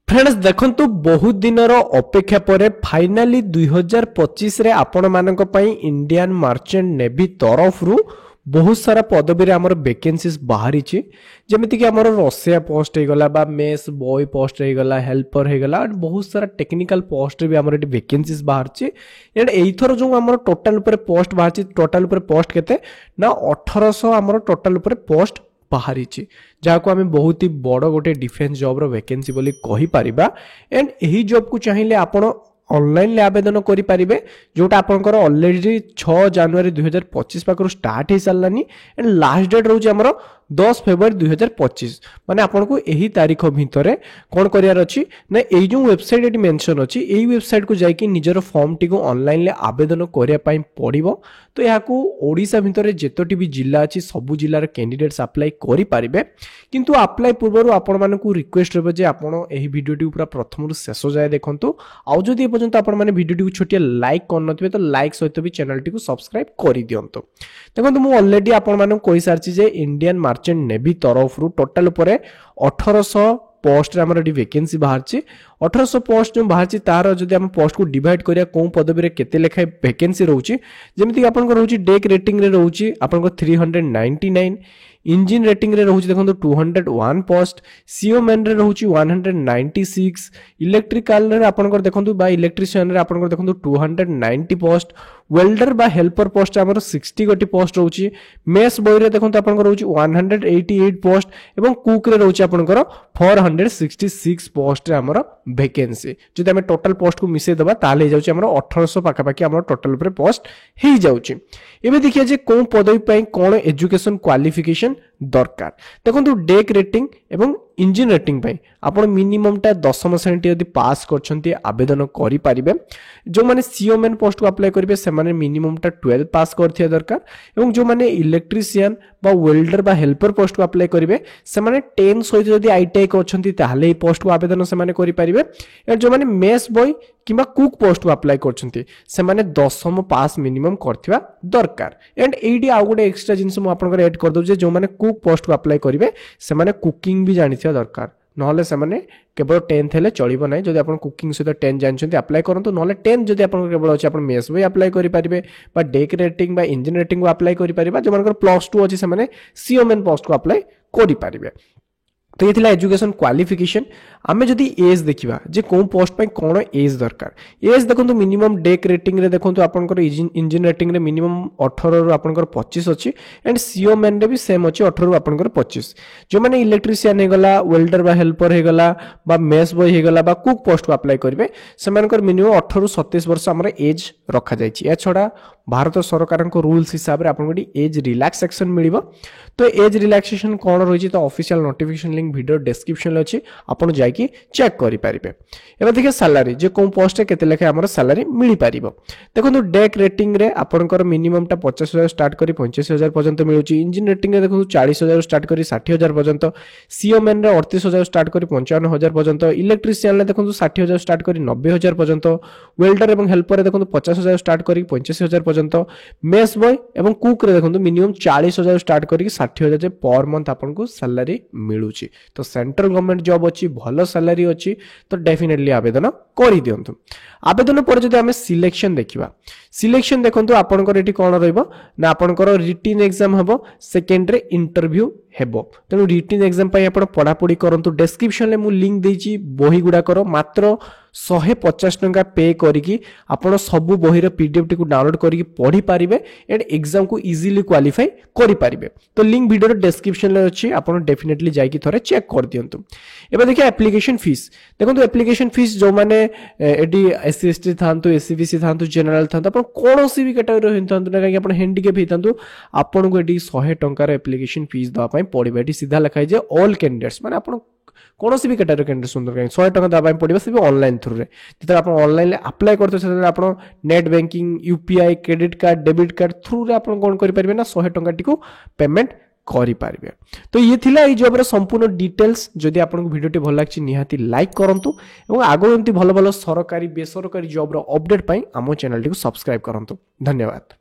Friends देखंतु बहुत दिनर अपेक्षा पर फाइनाली 2025 रे आपण मानक पई इंडियन मर्चेंट नेवी तरफ रु बहुत सारा पदवी रे हमर वैकेंसीज बाहरी छि जेमिति कि हमर रसिया पोस्ट हे गला बा मेस बॉय पोस्ट हे गला हेल्पर हे गला बहुत सारा टेक्निकल पोस्ट रे भी हमर एटी वैकेंसीज बाहर छि एड एइथर जो हमर टोटल ऊपर पोस्ट बाहर छि टोटल ऊपर पोस्ट केते ना 1800 हमर टोटल ऊपर पोस्ट बाहरी जहाँ को आम बहुत ही बड़ गोटे डिफेन्स जॉब रो वैकेंसी बोली कहि परिबा एंड एही जॉब को चाहिए आपण ऑनलाइन ले आवेदन करि परिबे जोटा आपनकर ऑलरेडी 6 जनवरी 2025 पाकर स्टार्ट हे सालानी एंड लास्ट डेट रहउची हमरो 10 फरवरी 2025 माने आपनको एही तारीख भितरे कोन करियार अछि ना एई जो वेबसाइट एटी मेंशन अछि एई वेबसाइट को जाई कि निजर फॉर्म टी को ऑनलाइन ले आवेदन करिया पई पड़िबो तो याकू ओडिसा भितरे जेतोटी भी जिल्ला अछि सब जिल्लार कैंडिडेट्स अप्लाई करि परिबे किंतु अप्लाई पूर्वरु आपण मानकू रिक्वेस्ट रहबे जे आपण एही वीडियो टी पूरा प्रथम रु शेष जाय देखंतु आउ जदि पर्यंत आपण माने वीडियो टी को छोटिया लाइक करनथिबे तो लाइक सहित भी चैनल टी को सब्सक्राइब करि दियंतो देखंतु मु ऑलरेडी आपण मानक कहि सारछि जे इंडियन मर्चेंट नेवी तरफ रु टोटल ऊपर 1800 पोस्ट रे हमर वैकेंसी बाहर छि 1800 पोस्ट जो बाहर छि तार जदि हम पोस्ट को डिवाइड करिया कोन पदवी रे केते लेखा वैकेंसी रहउछि जेमिति कि आपन को रहउछि डेक रेटिंग रे रहउछि आपन को 399 इंजिन रेटिंग रे रहउछि देखंतु 201 पोस्ट सीओ मैन रे रहउछि 196 इलेक्ट्रिकल रे आपन को देखंतु बा इलेक्ट्रिशियन रे आपन को देखंतु 290 पोस्ट वेल्डर बा हेल्पर पोस्ट हमर 60 गोटी पोस्ट रहउछि मेस बॉय रे देखंतु आपन को रहउछि 188 पोस्ट एवं कुक रे रहउछि आपन को 466 पोस्ट रे हमर वैकेंसी जदि हम टोटल पोस्ट को मिसे दबा ताले हे जाउछि हमर 1800 पाखा पाखी हमर टोटल ऊपर पोस्ट हे जाउछि एबे देखिए जे कोन पदवी पई कोन एजुकेशन क्वालिफिकेशन दरकार देखंतु डेक रेटिंग एवं इंजिन रेटिंग पई आपण मिनिमम टा 10म श्रेणी यदि पास करछंती आवेदन करि परिबे जो माने सीओ मेन पोस्ट को अप्लाई करिवे से माने मिनिमम टा 12 पास करथिया दरकार एवं जो माने इलेक्ट्रिशियन बा वेल्डर बा हेल्पर पोस्ट को अप्लाई करिवे से माने 10 सहित यदि आईटीआई करछंती ताहले ई पोस्ट को आवेदन से माने करि परिबे एवं जो माने मेस बॉय किबा कुक पोस्ट को अप्लाई करछंती से माने 10म पास मिनिमम करथिबा दरकार एंड एडी आ गुडे एक्स्ट्रा जिंस मु आपन को ऐड कर दउ जे जो माने कुक पोस्ट को अप्लाई करिवे से माने कुकिंग भी जानिथिया दरकार नहले से माने केवल 10th हेले चलिबो नै जदि आपण कुकिंग सहित 10 जानछंती अप्लाई करंतु नहले 10 जदि आपण केवल अछि आपण मेस बॉय अप्लाई करि परिबे बा डेक रेटिंग बा इंजिन रेटिंग को अप्लाई करि परिबा जो मानकर +2 अछि से माने सीओ मेन पोस्ट को अप्लाई करि परिबे तो ये थिला एजुकेशन क्वालिफिकेशन आमे जदि एज देखिबा जे कोन पोस्ट पय कोन एज दरकार एज देखंतु मिनिमम डेक रेटिंग रे देखंतु आपनकर इंजिन रेटिंग रे मिनिमम 18 रु आपनकर 25 अछि एंड सीओ मेन रे भी सेम अछि 18 रु आपनकर 25 जो माने इलेक्ट्रिशियन हे गला वेल्डर बा हेल्पर हे गला बा मेस बॉय हे गला बा कुक पोस्ट को अप्लाई करिवे सेमानकर मिनिमम 18 रु 27 वर्ष हमर एज रखा जाय छी ए छोडा भारत सरकार को रूल्स हिसाब रे आपन एज रिलैक्सेशन मिलिबो तो एज रिलैक्सेशन कोन रहिछि तो official notification link video description ले अछि आपन जाय कि चेक करि परिबे एबे देखिए सैलरी जे कोन पोस्ट केते लेखे हमर सैलरी मिलि परिबो देखंतु डेक रेटिंग रे आपनकर मिनिमम टा 50000 स्टार्ट करी 85000 पर्यंत मिलुछि इंजिन रेटिंग रे देखंतु 40000 स्टार्ट करी 60000 पर्यंत सीओ मेन रे 38000 स्टार्ट करी 55000 पर्यंत इलेक्ट्रिशियन रे देखंतु 60000 स्टार्ट करी 90000 पर्यंत वेल्डर एवं हेल्पर रे देखंतु 50000 स्टार्ट करी 85000 पर्यंत मेस बॉय एवं कुक रे देखंतु मिनिमम 40000 स्टार्ट करी 60000 जे पर मंथ आपन को सैलरी मिलुछि तो सेंट्रल गवर्नमेंट जॉब अछि भलो सैलरी अछि तो डेफिनेटली आवेदन करि दियंतु आवेदन पर जदि हमें सिलेक्शन देखिबा सिलेक्शन देखंतु आपनकर एटी कोन रहइबो ना आपनकर रिटन एग्जाम हबो सेकेंड रे इंटरव्यू हेबो तेनु रिटन एग्जाम पय आपण पढा पढी करंतु डिस्क्रिप्शन ले मु लिंक देछि बही गुडा करो मात्र 150 टंका पे करिकी आपण सब बही रे पीडीएफ टी को डाउनलोड करिकी पढी पारिबे एंड एग्जाम को इजीली क्वालिफाई करि पारिबे तो लिंक वीडियो रे डिस्क्रिप्शन ले अछि आपण डेफिनेटली जाई कि थरे चेक कर दियंतु एबे देखिए एप्लीकेशन फीस देखंतु एप्लीकेशन फीस जो माने एडी एससी एसटी थांतु एससीबीसी थांतु जनरल थांतु आपण कोनोसी भी कैटेगरी हिंतंतु ना कि आपण हैंडीकैप हितंतु आपण को एडी 100 टंका रे एप्लीकेशन फीस दवा पई पड़िबे एटी सीधा लिखाई जे ऑल कैंडिडेट्स माने आपण कोनोसी भी कैटेगरी कैंडिडेट सुंदर कहीं 100 टंका दवा पई पड़िबे से भी ऑनलाइन थ्रू रे जते आपण ऑनलाइन ले अप्लाई करते से आपण net banking UPI credit card debit card through रे आपण कोन करि परिबे ना 100 टंका टिको पेमेंट करि पारिबे तो ये थिला ई जॉब रे संपूर्ण डिटेल्स जदि आपन को वीडियो टी भल लागछि निहाती लाइक करंतु एवं आगो एंती भलो भलो सरकारी बेसरकारी जॉब रो अपडेट पई हमो चैनल टी को सब्सक्राइब करंतु धन्यवाद।